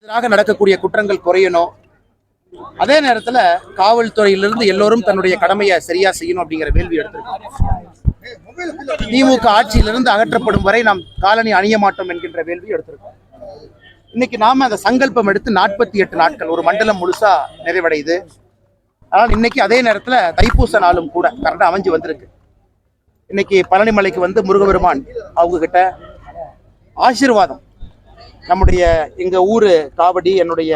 எதிராக நடக்கக்கூடிய குற்றங்கள் குறையணும். அதே நேரத்துல காவல்துறையிலிருந்து எல்லோரும் தன்னுடைய கடமையை சரியா செய்யணும் அப்படிங்கிற கேள்வி எடுத்திருக்கோம். திமுக ஆட்சியிலிருந்து அகற்றப்படும் வரை நாம் காலணி அணிய மாட்டோம் என்கின்ற கேள்வி எடுத்திருக்கோம். இன்னைக்கு நாம அந்த சங்கல்பம் எடுத்து 48 நாட்கள் ஒரு மண்டலம் முழுசா நிறைவடையுது. ஆனால் இன்னைக்கு அதே நேரத்துல தைப்பூச நாளும் கூட கரெக்டா அமைஞ்சு வந்திருக்கு. இன்னைக்கு பழனிமலைக்கு வந்து முருகபெருமான் அவங்க கிட்ட ஆசீர்வாதம், நம்முடைய எங்க ஊரு காவடி, என்னுடைய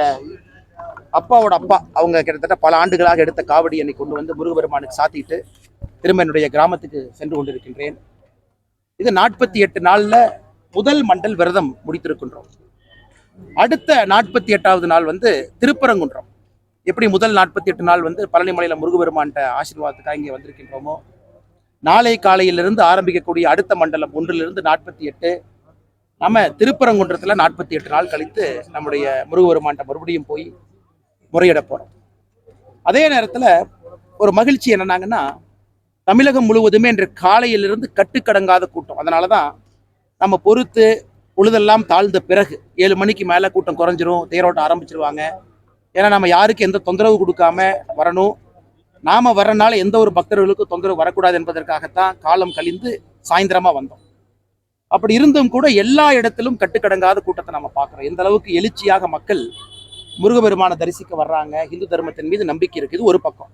அப்பாவோட அப்பா அவங்க கிட்டத்தட்ட பல ஆண்டுகளாக எடுத்த காவடி என்னை கொண்டு வந்து முருகபெருமானுக்கு சாத்திட்டு திரும்ப என்னுடைய கிராமத்துக்கு சென்று கொண்டிருக்கின்றேன். இது 48 நாள்ல முதல் மண்டல் விரதம் முடித்திருக்கின்றோம். அடுத்த 48வது நாள் வந்து திருப்பரங்குன்றம். எப்படி முதல் 48 நாள் வந்து பழனிமலையில முருகபெருமான்கிட்ட ஆசீர்வாதத்துக்காக இங்கே வந்திருக்கின்றோமோ, நாளை காலையிலிருந்து ஆரம்பிக்கக்கூடிய அடுத்த மண்டலம் 1லிருந்து 48 நம்ம திருப்பரங்குன்றத்துல 48 நாள் கழித்து நம்முடைய முருகபெருமான்கிட்ட மறுபடியும் போய் முறையிட போறோம். அதே நேரத்துல ஒரு மகிழ்ச்சி என்னன்னாங்கன்னா, தமிழகம் முழுவதுமே இன்று காலையிலிருந்து கட்டுக்கடங்காத கூட்டம். அதனாலதான் நம்ம பொறுத்து பொழுதெல்லாம் தாழ்ந்த பிறகு 7 மணிக்கு மேல கூட்டம் குறைஞ்சிரும், தேரோட்டம் ஆரம்பிச்சிருவாங்க. ஏன்னா நம்ம யாருக்கு எந்த தொந்தரவு கொடுக்காம வரணும், நாம வர்றனால எந்த ஒரு பக்தர்களுக்கும் தொந்தரவு வரக்கூடாது என்பதற்காகத்தான் காலம் கழிந்து சாயந்தரமா வந்தோம். அப்படி இருந்தும் கூட எல்லா இடத்திலும் கட்டுக்கடங்காத கூட்டத்தை நம்ம பார்க்கிறோம். எந்த அளவுக்கு எழுச்சியாக மக்கள் முருகபெருமானை தரிசிக்க வர்றாங்க, இந்து தர்மத்தின் மீது நம்பிக்கை இருக்குது ஒரு பக்கம்.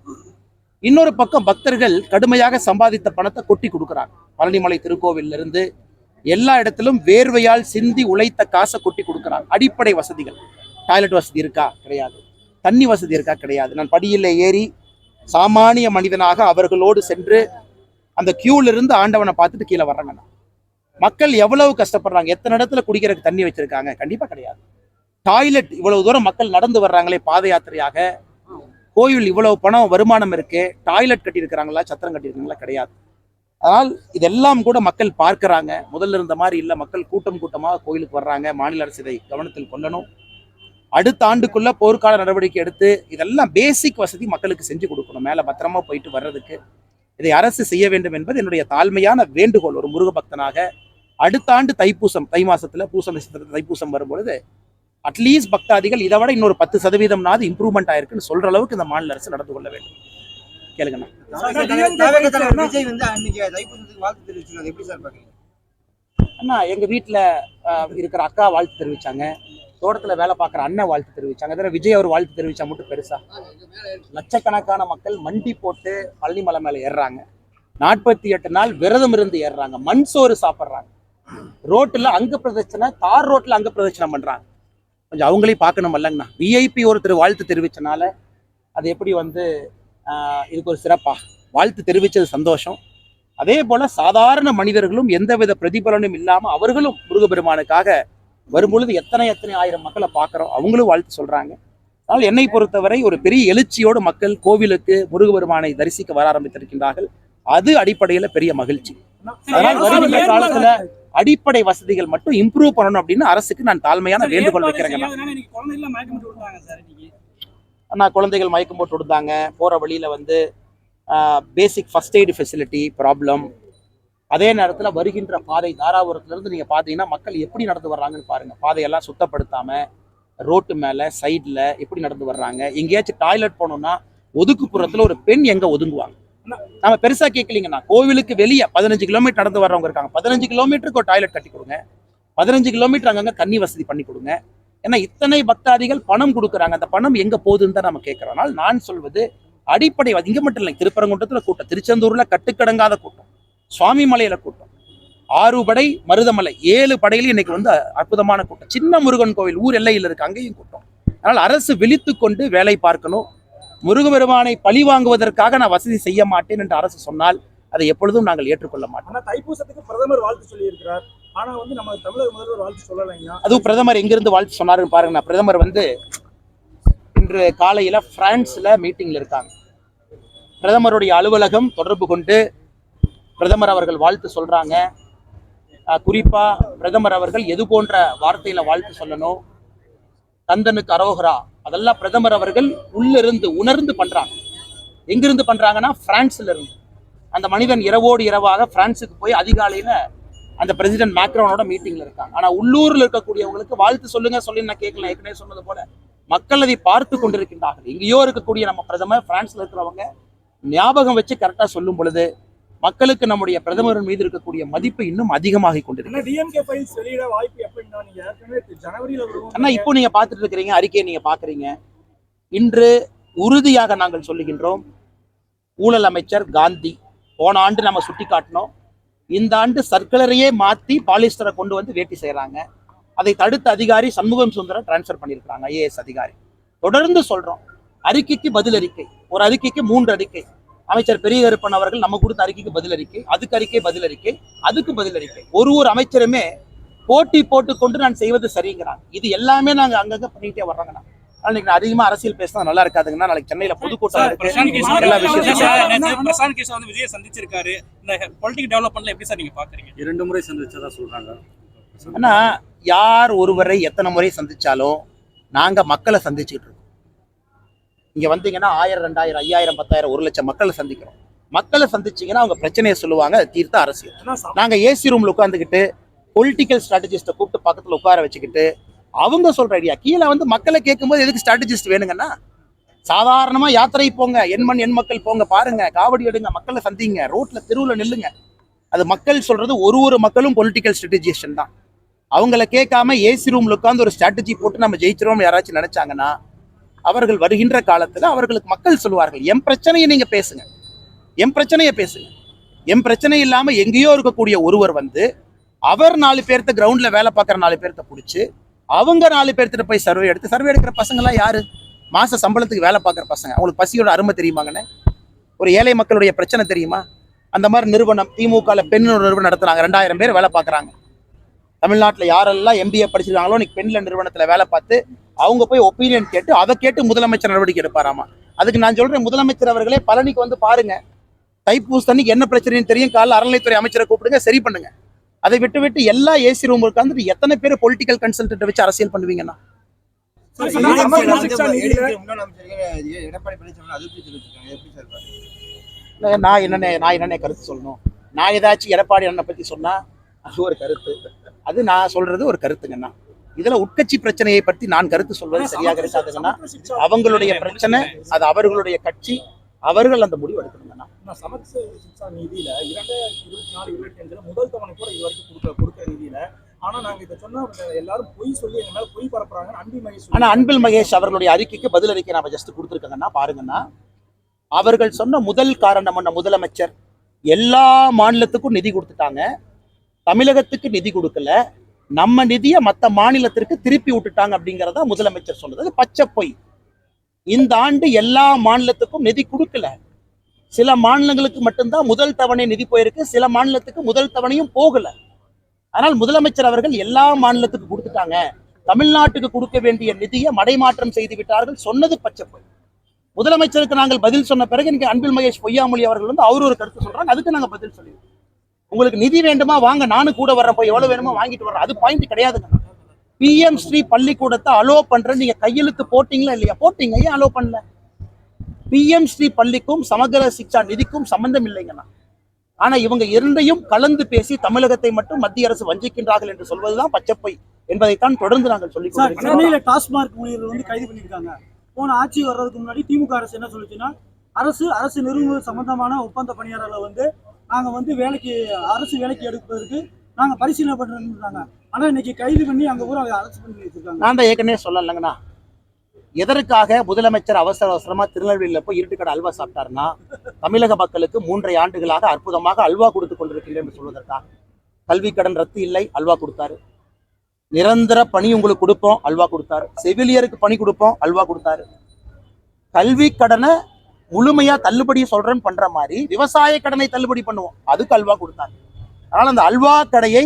இன்னொரு பக்கம் பக்தர்கள் கடுமையாக சம்பாதித்த பணத்தை கொட்டி கொடுக்குறாங்க. பழனிமலை திருக்கோவிலிருந்து இருந்து எல்லா இடத்திலும் வேர்வையால் சிந்தி உழைத்த காசை கொட்டி கொடுக்குறாங்க. அடிப்படை வசதிகள், டாய்லெட் வசதி இருக்கா? கிடையாது. தண்ணி வசதி இருக்கா? கிடையாது. நான் படியில் ஏறி சாமானிய மனிதனாக அவர்களோடு சென்று அந்த கியூல இருந்து ஆண்டவனை பார்த்துட்டு கீழே வர்றாங்க. மக்கள் எவ்வளவு கஷ்டப்படுறாங்க. எத்தனை இடத்துல குடிக்கிறதுக்கு தண்ணி வச்சிருக்காங்க? கண்டிப்பா கிடையாது. டாய்லெட் இவ்வளவு தூரம் மக்கள் நடந்து வர்றாங்களே பாத யாத்திரையாக, கோயில் இவ்வளவு பணம் வருமானம் இருக்கு, டாய்லெட் கட்டியிருக்கிறாங்களா, சத்திரம் கட்டியிருக்காங்களா? கிடையாது. அதனால் இதெல்லாம் கூட மக்கள் பார்க்கிறாங்க. முதல்ல இருந்த மாதிரி இல்லை, மக்கள் கூட்டம் கூட்டமாக கோயிலுக்கு வர்றாங்க. மாநில அரசு இதை கவனத்தில் கொள்ளணும். அடுத்த ஆண்டுக்குள்ள போர்க்கால நடவடிக்கை எடுத்து இதெல்லாம் பேசிக் வசதி மக்களுக்கு செஞ்சு கொடுக்கணும். மேல பத்திரமா போயிட்டு வர்றதுக்கு இதை அரசு செய்ய வேண்டும் என்பது என்னுடைய தாழ்மையான வேண்டுகோள். ஒரு முருக பக்தனாக அடுத்த ஆண்டு தைப்பூசம், தை மாசத்துல தைப்பூசம் வரும்பொழுது அட்லீஸ்ட் பக்தாதிகள் இதை விட இன்னொரு 10% இம்ப்ரூவ்மெண்ட் ஆயிருக்குன்னு சொல்ற அளவுக்கு இந்த மாநில அரசு நடந்து கொள்ள வேண்டும். கேளுங்கண்ணா. அண்ணா, எங்க வீட்டுல இருக்கிற அக்கா வாழ்த்து தெரிவிச்சாங்க, தோட்டத்துல வேலை பார்க்குற அண்ணன் வாழ்த்து தெரிவிச்சாங்க. அதில் விஜய் அவர் வாழ்த்து தெரிவிச்சா மட்டும் பெருசா? லட்சக்கணக்கான மக்கள் மண்டி போட்டு பழனிமலை மேல ஏறுறாங்க. 48 நாள் விரதம் இருந்து ஏறுறாங்க. மண் சோறு சாப்பிட்றாங்க. ரோட்டுல அங்க பிரதட்சணை, தார் ரோட்ல அங்க பிரதட்சணை பண்றாங்க. கொஞ்சம் அவங்களையும் பார்க்கணும் இல்லைங்கண்ணா. விஐபி ஒருத்தர் வாழ்த்து தெரிவிச்சனால அது எப்படி வந்து இதுக்கு ஒரு சிறப்பா? வாழ்த்து தெரிவிச்சது சந்தோஷம். அதே போல சாதாரண மனிதர்களும் எந்தவித பிரதிபலனும் இல்லாம அவர்களும் முருகபெருமானுக்காக வரும்பொழுது எத்தனை ஆயிரம் மக்களை பார்க்குறோம், அவங்களும் வாழ்த்து சொல்றாங்க. அதனால் என்னை பொறுத்தவரை ஒரு பெரிய எழுச்சியோடு மக்கள் கோவிலுக்கு முருகபெருமானை தரிசிக்க வர ஆரம்பித்திருக்கின்றார்கள். அது அடிப்படையில் பெரிய மகிழ்ச்சி. அதனால் வருகின்ற காலத்துல அடிப்படை வசதிகள் மட்டும் இம்ப்ரூவ் பண்ணணும் அப்படின்னு அரசுக்கு நான் தாழ்மையான வேண்டுகோள் வைக்கிறேங்க. அண்ணா, குழந்தைகள் மயக்கம் போட்டு விடுத்தாங்க. போற வழியில வந்து basic first aid facility problem. அதே நேரத்தில் வருகின்ற பாதை தாராபுரத்துலேருந்து நீங்கள் பார்த்தீங்கன்னா மக்கள் எப்படி நடந்து வர்றாங்கன்னு பாருங்கள். பாதையெல்லாம் சுத்தப்படுத்தாம ரோட்டு மேலே சைடில் எப்படி நடந்து வர்றாங்க. எங்கேயாச்சும் டாய்லெட் போனோம்னா ஒதுக்குப்புறத்தில் ஒரு பெண் எங்கே ஒதுங்குவாங்க? நம்ம பெருசாக கேட்கலீங்கண்ணா. கோவிலுக்கு வெளியே 15 கிலோமீட்டர் நடந்து வர்றவங்க இருக்காங்க. 15 கிலோமீட்டருக்கு ஒரு டாய்லெட் கட்டி கொடுங்க. 15 கிலோமீட்டர் அங்கங்கே தண்ணி வசதி பண்ணி கொடுங்க. ஏன்னா இத்தனை பக்தாதிகள் பணம் கொடுக்குறாங்க. அந்த பணம் எங்கே போகுதுன்னு தான் நம்ம கேட்குறோம். நான் சொல்வது அடிப்படை, இங்கே மட்டும் இல்லை, திருப்பரங்குன்றத்தில் கூட்டம், திருச்செந்தூரில் கட்டுக்கடங்காத கூட்டம், சுவாமி மலையில கூட்டம், 6 படை, மருதமலை 7 படையிலும் இன்னைக்கு வந்து அற்புதமான கூட்டம். சின்ன முருகன் கோவில் ஊர் எல்லையில் இருக்கு, அங்கேயும் கூட்டம். அதனால் அரசு விழித்து கொண்டு வேலை பார்க்கணும். முருகபெருமானை பழி வாங்குவதற்காக நான் வசதி செய்ய மாட்டேன் என்று அரசு சொன்னால் அதை எப்பொழுதும் நாங்கள் ஏற்றுக்கொள்ள மாட்டோம். தைப்பூசத்துக்கு பிரதமர் வாழ்த்து சொல்லி இருக்கிறார். ஆனா வந்து நம்ம தமிழக முதல்வர் வாழ்த்து சொல்லலைங்க. அதுவும் பிரதமர் எங்கிருந்து வாழ்த்து சொன்னாருன்னு பாருங்க. பிரதமர் வந்து இன்று காலையில பிரான்ஸ்ல மீட்டிங்ல இருக்காங்க. பிரதமருடைய அலுவலகம் தொடர்பு கொண்டு பிரதமர் அவர்கள் வாழ்த்து சொல்றாங்க. குறிப்பா பிரதமர் அவர்கள் எது போன்ற வார்த்தையில வாழ்த்து சொல்லணும், கந்தனுக்கு அரோகரா, அதெல்லாம் பிரதமர் அவர்கள் உள்ளிருந்து உணர்ந்து பண்றாங்க. எங்கிருந்து பண்றாங்கன்னா பிரான்ஸ்ல இருந்து. அந்த மனிதன் இரவோடு இரவாக பிரான்ஸுக்கு போய் அதிகாலையில அந்த பிரசிடென்ட் மேக்ரோனோட மீட்டிங்ல இருக்காங்க. ஆனா உள்ளூர்ல இருக்கக்கூடியவங்களுக்கு வாழ்த்து சொல்லுங்க சொல்லி நான் கேட்கல. ஏற்கனவே சொன்னது போல மக்கள் அதை பார்த்து கொண்டிருக்கின்றார்கள். எங்கேயோ இருக்கக்கூடிய நம்ம பிரதமர், பிரான்ஸ்ல இருக்கிறவங்க ஞாபகம் வச்சு கரெக்டா சொல்லும் பொழுது மக்களுக்கு நம்முடைய பிரதமர் மீது இருக்கக்கூடிய மதிப்பு இன்னும் அதிகமாகி கொண்டிருக்கு. டிஎம்கே ஃபைல்ஸ் வெளியிட வாய்ப்பு எப்படின்னா நீங்க ஏற்கனவே ஜனவரியில ஆனா இப்போ நீங்க பார்த்துட்டு இருக்கிறீங்க, அறிக்கையை நீங்க பாக்குறீங்க. இன்று உறுதியாக நாங்கள் சொல்லுகின்றோம், ஊழல் அமைச்சர் காந்தி போன ஆண்டு நம்ம சுட்டி காட்டினோம். இந்த ஆண்டு சர்க்குலரையே மாத்தி பாலிஸ்டரை கொண்டு வந்து வேட்டி செய்யறாங்க. அதை தடுத்த அதிகாரி சண்முகம் சுந்தரம் டிரான்ஸ்பர் பண்ணியிருக்கிறாங்க, ஐஏஎஸ் அதிகாரி. தொடர்ந்து சொல்றோம், அறிக்கைக்கு பதில் அறிக்கை, ஒரு அறிக்கைக்கு 3 அறிக்கை. அமைச்சர் பெரிய கருப்பன் அவர்கள் நம்ம கொடுத்த அறிக்கைக்கு பதில் அறிக்கை, அதுக்கு அறிக்கை பதில் அறிக்கை, அதுக்கு பதில் அறிக்கை. ஒரு அமைச்சருமே போட்டி போட்டுக்கொண்டு நான் செய்வது சரிங்கிறாங்க. இது எல்லாமே நாங்க அங்கங்க பண்ணிட்டே வர்றாங்கண்ணா. இன்னைக்கு நான் அதிகமா அரசியல் பேசினா நல்லா இருக்காதுங்கன்னா, நாளைக்கு சென்னையில பொதுக்கூட்டம் இருக்கு. எல்லா விஷயம் விஜய் சந்திச்சிருக்காரு. இந்த பொலிட்டிக்கல் டெவலப்மெண்ட்ல எப்படி சார் நீங்க பாக்குறீங்க? 2 முறை சந்திச்சதா சொல்றாங்க. ஆனா யார் ஒருவரை எத்தனை முறை சந்திச்சாலும் நாங்க மக்களை சந்திச்சுட்டு இருக்கோம். இங்க வந்தீங்கன்னா 1000, 2000, 5000, 10,000, 1 லட்சம் மக்களை சந்திக்கிறோம். மக்களை சந்திச்சீங்கன்னா அவங்க பிரச்சனையை சொல்லுவாங்க, அதை தீர்த்த அரசியல். நாங்க ஏசி ரூம்ல உட்காந்துக்கிட்டு பொலிட்டிக்கல் ஸ்ட்ராட்டஜிஸ்ட கூப்பிட்டு பக்கத்துல உட்கார வச்சுக்கிட்டு அவங்க சொல்ற ஐடியா கீழே வந்து மக்களை கேட்கும்போது எதுக்கு ஸ்ட்ராட்டஜிஸ்ட் வேணுங்கன்னா, சாதாரணமா யாத்திரை போங்க, எண் மக்கள் போங்க, பாருங்க, காவடி எடுங்க, மக்களை சந்திங்க, ரோட்ல தெருவுல நில்லுங்க. அது மக்கள் சொல்றது ஒரு மக்களும் பொலிட்டிக்கல் ஸ்ட்ராட்டஜிஸ்ட் தான். அவங்கள கேட்காம ஏசி ரூம்ல உட்காந்து ஒரு ஸ்ட்ராட்டஜி போட்டு நம்ம ஜெயிச்சிரோம் யாராச்சும் நினைச்சாங்கன்னா, அவர்கள் வருகின்ற காலத்துல அவர்களுக்கு மக்கள் சொல்லுவார்கள், என் பிரச்சனையை நீங்க பேசுங்க, என் பிரச்சனையை பேசுங்க. என் பிரச்சனை இல்லாம எங்கேயோ இருக்கக்கூடிய ஒருவர் வந்து அவர் 4 பேர்த்த கிரவுண்ட்ல வேலை பார்க்குற 4 பேர்த்த பிடிச்சி அவங்க 4 பேர்த்திட்ட போய் சர்வே எடுக்கிற பசங்க எல்லாம் யாரு? மாச சம்பளத்துக்கு வேலை பார்க்குற பசங்க. அவங்களுக்கு பசியோட அருமை தெரியுமாங்கன்னு? ஒரு ஏழை மக்களுடைய பிரச்சனை தெரியுமா? அந்த மாதிரி நிறுவனம் திமுகல பெண் நிறுவனம் நடத்துறாங்க, 2000 பேர் வேலை பார்க்குறாங்க. தமிழ்நாட்டில் யாரெல்லாம் MBA படிச்சிருக்காங்களோ இன்னைக்கு பெண்ல நிறுவனத்தில் வேலை பார்த்து அவங்க போய் ஒப்பீனியன் கேட்டு அதை கேட்டு முதலமைச்சர் நடவடிக்கை எடுப்பாராமா. அதுக்கு நான் சொல்றேன், முதலமைச்சர் அவர்களே பழனிக்கு வந்து பாருங்க, தைப்பூச அன்னைக்கு என்ன பிரச்சனைன்னு தெரியும், காலைல அறநிலைத்துறை அமைச்சரை கூப்பிடுங்க, சரி பண்ணுங்க. அதை விட்டு எல்லா ஏசி ரூம் உட்காந்துட்டு எத்தனை பேர் பொலிட்டிக்கல் கன்சல்டன்ட் வச்சு அரசியல் பண்ணுவீங்கன்னா? நான் என்னென்ன கருத்து சொல்லணும்? நான் ஏதாச்சும் எடப்பாடி அண்ணனை பத்தி சொன்னா அது ஒரு கருத்து, அது நான் சொல்றது ஒரு கருத்துங்கண்ணா. இதுல உட்கட்சி பிரச்சனையை பற்றி நான் கருத்து சொல்வது சரியாக இருக்காதுங்கன்னா, அவங்களுடைய பிரச்சனை, அது அவர்களுடைய கட்சி, அவர்கள் அந்த முடிவு எடுக்கணுங்கண்ணா. சமத்துவ சிக்ஷா நிதியில 2024-25 முதல் தவணை கூட இது வரைக்கும் கொடுக்கிற நிதியில, ஆனா நாங்க இதை சொன்னா எல்லாரும் பொய் சொல்லி எங்க மேல பொய் பரப்புறாங்க. அன்பில் மகேஷ் அவர்களுடைய அறிக்கைக்கு பதில் அறிக்கை நாம ஜஸ்ட் கொடுத்துருக்கோங்கன்னா பாருங்கன்னா, அவர்கள் சொன்ன முதல் காரணம் என்ன? முதலமைச்சர் எல்லா மாநிலத்துக்கும் நிதி கொடுத்துட்டாங்க, தமிழகத்துக்கு நிதி கொடுக்கல, நம்ம நிதியை மற்ற மாநிலத்திற்கு திருப்பி விட்டுட்டாங்க அப்படிங்கிறதா முதலமைச்சர் சொன்னது. அது பச்சை பொய். இந்த ஆண்டு எல்லா மாநிலத்துக்கும் நிதி கொடுக்கல, சில மாநிலங்களுக்கு மட்டும்தான் முதல் தவணை நிதி போயிருக்கு, சில மாநிலத்துக்கு முதல் தவணையும் போகல. ஆனால் முதலமைச்சர் அவர்கள் எல்லா மாநிலத்துக்கு கொடுத்துட்டாங்க, தமிழ்நாட்டுக்கு கொடுக்க வேண்டிய நிதியை மடைமாற்றம் செய்து விட்டார்கள் சொன்னது பச்சை பொய். முதலமைச்சருக்கு நாங்கள் பதில் சொன்ன பிறகு இன்னைக்கு அன்பில் மகேஷ் பொய்யாமொழி அவர்கள் வந்து அவர் ஒரு கருத்து சொல்றாங்க, அதுக்கு நாங்கள் பதில் சொல்லிடுவோம். உங்களுக்கு நிதி வேண்டுமா வாங்க, நானும் கூட வர்றேன், போய் எவ்வளவு வேணுமோ வாங்கிட்டு வர்றேன், அது பாயிண்ட் கிடையாதுங்க. PM ஸ்ரீ பள்ளிக்கூடத்தை அலோ பண்றேன், நீங்க கையெழுத்து போட்டீங்களா இல்லையா? போட்டீங்க, ஏன் அலோ பண்ணல? PM ஸ்ரீ பள்ளிக்கும் சமகர சிக்ஷா நிதிக்கும் சம்பந்தம் இல்லைங்கண்ணா. ஆனா இவங்க இரண்டையும் கலந்து பேசி தமிழகத்தை மட்டும் மத்திய அரசு வஞ்சிக்கின்றார்கள் என்று சொல்வதுதான் பச்சைப்பை என்பதைத்தான் தொடர்ந்து நாங்கள் சொல்லிக் கொண்டிருக்கிறோம். சென்னையில டாஸ்மாக் ஊழியர்கள் வந்து கைது பண்ணியிருக்காங்க. போன ஆட்சி வர்றதுக்கு முன்னாடி திமுக அரசு என்ன சொல்லுச்சுன்னா, அரசு நிறுவன சம்பந்தமான ஒப்பந்த பணியாளர்களை வந்து நாங்க வந்து அரசு வேலைக்கு எடுப்பதற்கு நாங்க பரிசீலனை பண்றாங்க. ஆனா இன்னைக்கு கைது பண்ணி அங்க பூரா அரசு பண்ணி வச்சிருக்காங்க. நான் தான் ஏற்கனவே சொல்லலைங்கண்ணா, எதற்காக முதலமைச்சர் அவசரமா திருநெல்வேலியில போய் இருட்டுக்கடை அல்வா சாப்பிட்டாருன்னா, தமிழக மக்களுக்கு 3.5 ஆண்டுகளாக அற்புதமாக அல்வா கொடுத்து கொண்டிருக்கிறேன் என்று சொல்வதற்காக. கல்வி கடன் ரத்து இல்லை, அல்வா கொடுத்தாரு. நிரந்தர பணி உங்களுக்கு கொடுப்போம், அல்வா கொடுத்தாரு. செவிலியருக்கு பணி கொடுப்போம், அல்வா கொடுத்தாரு. கல்வி கடனை முழுமையா தள்ளுபடி சொல்றேன்னு பண்ற மாதிரி விவசாய கடனை தள்ளுபடி பண்ணுவோம், அதுக்கு அல்வா கொடுத்தாங்க. அதனால அந்த அல்வா கடையை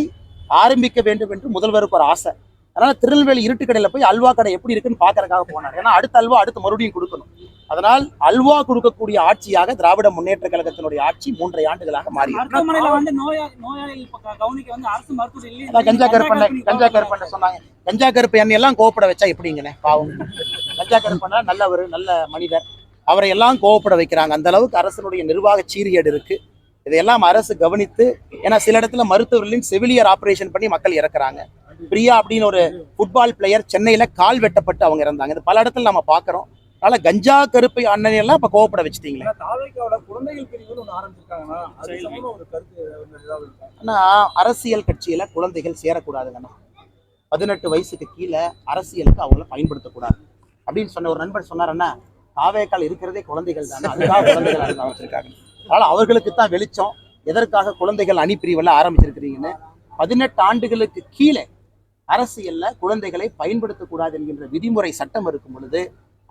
ஆரம்பிக்க வேண்டும் என்று முதல்வருக்கு ஒரு ஆசை. அதனால திருநெல்வேலி இருட்டு கடையில போய் அல்வா கடை எப்படி இருக்குன்னு பாக்குறதுக்காக போனார். ஏன்னா அடுத்த அல்வா அடுத்து மறுபடியும் கொடுக்கணும். அதனால் அல்வா கொடுக்கக்கூடிய ஆட்சியாக திராவிட முன்னேற்ற கழகத்தினுடைய ஆட்சி 3.5 ஆண்டுகளாக மாறி. கஞ்சா கருப்பண்ண சொன்னாங்க, கஞ்சா கருப்பு எண்ணெய் எல்லாம் கோவப்பட வச்சா எப்படிங்கண்ணே? பாவம், கஞ்சா கருப்பண்ண நல்லவர், நல்ல மனிதர், அவரை எல்லாம் கோவப்பட வைக்கிறாங்க. அந்த அளவுக்கு அரசனுடைய நிர்வாக சீரியடு இருக்கு. இதையெல்லாம் அரசு கவனித்து, ஏன்னா சில இடத்துல மருத்துவர்களின் செவிலியர் ஆபரேஷன் பண்ணி மக்கள் இறக்குறாங்க. பிரியா அப்படின்னு ஒரு ஃபுட்பால் பிளேயர் சென்னையில கால் வெட்டப்பட்டு அவங்க இறந்தாங்க. இது பல இடத்துல நம்ம பாக்குறோம். அதனால கஞ்சா கருப்பை அண்ணன் எல்லாம் இப்ப கோவப்பட வச்சுட்டீங்களே. தாவேக்காவோட குழந்தைகள் பிரிவுன்னு ஒண்ணு ஆரம்பிச்சிருக்காங்கன்னா அது சம்பந்தமா ஒரு கருத்து ஏதாவது இருக்கா? ஆனா அரசியல் கட்சியில குழந்தைகள் சேரக்கூடாதுங்கண்ணா. 18 வயசுக்கு கீழே அரசியலுக்கு அவங்கள பயன்படுத்தக்கூடாது அப்படின்னு சொன்ன ஒரு நண்பர் சொன்னாருன்னா, தாவேக்கால் இருக்கிறதே குழந்தைகள் தானே, அதுக்காக குழந்தைகள் வச்சிருக்காங்க. அதனால அவர்களுக்கு தான் வெளிச்சம் எதற்காக குழந்தைகள் அணி பிரிவெல்லாம் ஆரம்பிச்சிருக்கிறீங்கன்னு. 18 ஆண்டுகளுக்கு கீழே அரசியல்ல குழந்தைகளை பயன்படுத்தக்கூடாது என்கின்ற விதிமுறை சட்டம் இருக்கும் பொழுது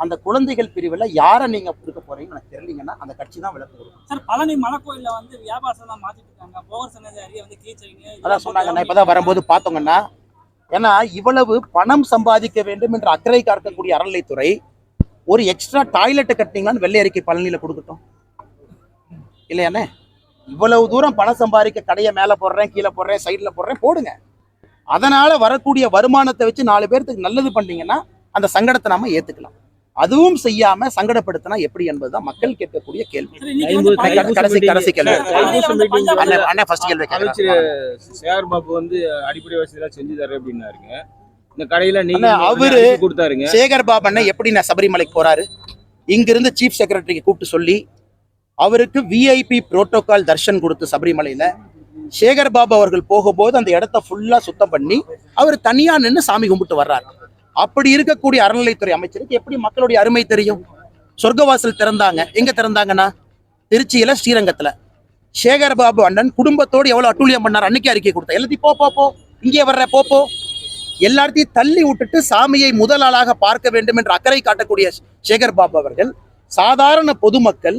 அந்த குழந்தைகள் பிரிவில் யாரை நீங்க கொடுக்க போறீங்கன்னு எனக்கு தெரியலீங்கன்னா அந்த கட்சி தான் விளக்கு கொடுக்கும். சார், பழனி மலைக்கோயில்ல வந்து வியாபாரம் மாத்திட்டு இருக்காங்க. போகர் சன்னதி வந்து கீச்சைங்க அதான் சொன்னாங்கன்னா இப்பதான் வரும்போது பார்த்தோங்கன்னா, ஏன்னா இவ்வளவு பணம் சம்பாதிக்க வேண்டும் என்ற அக்கறை காக்கக்கூடிய அறநிலைத்துறை ஒரு எக்ஸ்ட்ரா டாய்லெட் கட்டினீங்களான்னு வெள்ளை அறிக்கை பழனியில கொடுக்கட்டும் இல்லையானே. இவ்வளவு தூரம் பணம் சம்பாதிக்க கடையை மேல போடுறேன், கீழே போடுறேன், சைட்ல போடுறேன், போடுங்க. அதனால வரக்கூடிய வருமானத்தை வச்சு 4 பேருக்கு நல்லது பண்ணீங்கன்னா அந்த சங்கடத்தை நாம ஏத்துக்கலாம். அதுவும் செய்யாம சங்கடப்படுத்தினா எப்படி என்பதுதான் மக்கள் கேட்கக்கூடிய கேள்வி. கடைசி கேள்வி சேகர் பாபு வந்து அடிப்படை வசதியெல்லாம் செஞ்சு தர அப்படின்னாருங்க. இந்த கடையில நீங்க அவரு கொடுத்தாருங்க. சேகர் பாபு அண்ணன் எப்படி நான் சபரிமலைக்கு போறாரு, இங்கிருந்து சீஃப் செக்ரட்டரிக்கு கூப்பிட்டு சொல்லி அவருக்கு விஐபி புரோட்டோகால் தர்ஷன் கொடுத்து சபரிமலையில சேகர் பாபு அவர்கள் போகும்போது அந்த இடத்த ஃபுல்லா சுத்தம் பண்ணி அவர் தனியா நின்று சாமி கும்பிட்டு வர்றாரு. அப்படி இருக்கக்கூடிய அறநிலைத்துறை அமைச்சருக்கு எப்படி மக்களுடைய அருமை தெரியும்? சொர்க்கவாசல் திறந்தாங்க, எங்க திறந்தாங்கன்னா திருச்சியில ஸ்ரீரங்கத்துல. சேகர் பாபு அண்ணன் குடும்பத்தோடு எவ்வளவு அட்டூழியம் பண்ணார் அன்னைக்கு அறிக்கை கொடுத்தா. எல்லாத்தையும் போ இங்கே வர்ற போ எல்லாத்தையும் தள்ளி விட்டுட்டு சாமியை முதல் ஆளாக பார்க்க வேண்டும் என்ற அக்கறை காட்டக்கூடிய சேகர் பாபு அவர்கள் சாதாரண பொதுமக்கள்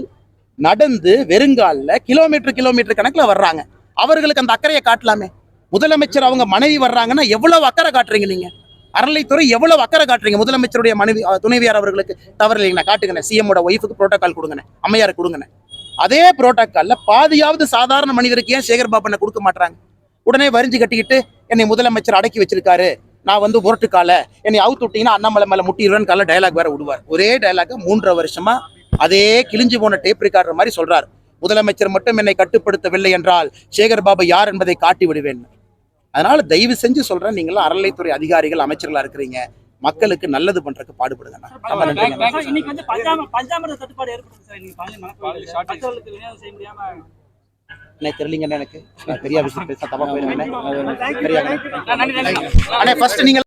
நடந்து வெறுங்காலில் கிலோமீட்டர் கணக்குல வர்றாங்க. அவர்களுக்கு அந்த அக்கறையை காட்டலாமே. முதலமைச்சர் அவங்க மனைவி வர்றாங்கன்னா எவ்வளவு அக்கறை காட்டுறீங்க நீங்க? அறநிலைத்துறை எவ்வளவு அக்கறை காட்டுறீங்க? முதலமைச்சருடைய மனைவி துணைவியார் அவர்களுக்கு தவறு இல்லைங்கண்ணா, காட்டுங்கண்ணே. சிஎம்மோட ஒய்ஃபுக்கு புரோட்டோகால் கொடுங்கண்ணே, அம்மையார் கொடுங்கண்ணே. அதே புரோட்டோகால்ல பாதியாவது சாதாரண மனிதருக்கு ஏன் சேகர் பாபு அண்ணன் கொடுக்க மாட்டாங்க? உடனே வரிஞ்சு கட்டிக்கிட்டு என்னை முதலமைச்சர் அடக்கி வச்சிருக்காரு, நான் வந்து முரட்டுக்கால என்னை அவுத்து விட்டீங்கன்னா அண்ணாமலை மேல முட்டிடுவேன்னு கால டயலாக் வேற விடுவார். ஒரே டயலாக 3 வருஷமா அதே கிழிஞ்சு போன டேப் ரெக்கார்டர் மாதிரி சொல்றாரு. முதலமைச்சர் மட்டும் என்னை கட்டுப்படுத்தவில்லை என்றால் சேகர் பாபு யார் என்பதை காட்டி விடுவேன். அதனால தயவு செஞ்சு சொல்றேன், நீங்களும் அறநிலைத்துறை அதிகாரிகள் அமைச்சர்களா இருக்கிறீங்க, மக்களுக்கு நல்லது பண்றதுக்கு பாடுபடுங்க. இன்னைக்கு வந்து பஞ்சாமிர்த தட்டுப்பாடு ஏற்படுது சார். இன்னைக்கு பழனி மலைக்கோயில்ல பக்தர்களுக்கு விநியோகம் செய்ய முடியாம என்ன தெரியலீங்கன்னு எனக்கு பெரிய விஷயம் பேச தப்பா போயிருங்க. நன்றி. ஃபர்ஸ்ட் நீங்க